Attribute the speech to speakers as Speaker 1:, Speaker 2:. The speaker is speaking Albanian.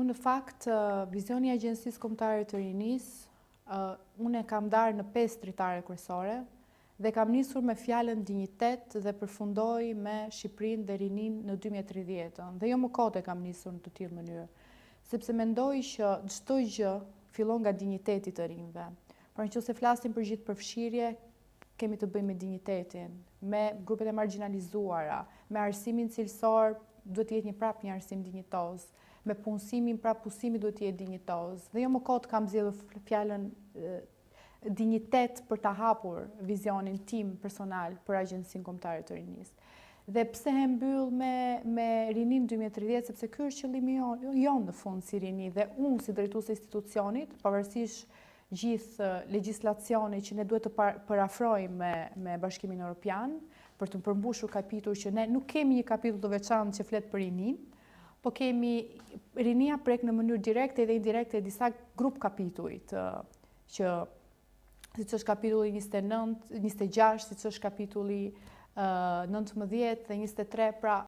Speaker 1: në fakt, vizioni i Agjencisë Kombëtare të Rinisë, unë e kam darë në 5 dritare kryesore dhe kam nisur me fjalën dinjitet dhe përfundoj me Shqipërinë dhe rinin në 2030. Dhe jo më kote kam nisur në të tillë mënyrë, sepse mendoj që çdo gjë fillon nga dinjiteti të rinjve. Por nëse flasim për gjithë përfshirje, kemi të bëjmë me dinjitetin, me grupet e marginalizuara, me arsimin cilësor, duhet të jetë një arsim dinjitoz, me punësimin, punësimi duhet të jetë dinjitoz. Dhe jo më kot kam zgjedhur fjalën dinjitet për ta hapur vizionin tim personal për Agjencinë Kombëtare të Rinisë. Dhe pse e mbyll me rinin 2030, sepse ky është qëllimi jon në fund si rini dhe unë si drejtuese e institucionit, pavarësisht gjithë legjislacionit që ne duhet të parafrojmë me Bashkimin Evropian për të përmbushur kapitull që ne nuk kemi një kapitull të veçantë që flet për rinin, po kemi rinia prek në mënyrë direkte dhe indirekte disa grup kapitujt që siç është kapitulli 29, 26, siç është kapitulli 19 dhe 23, pra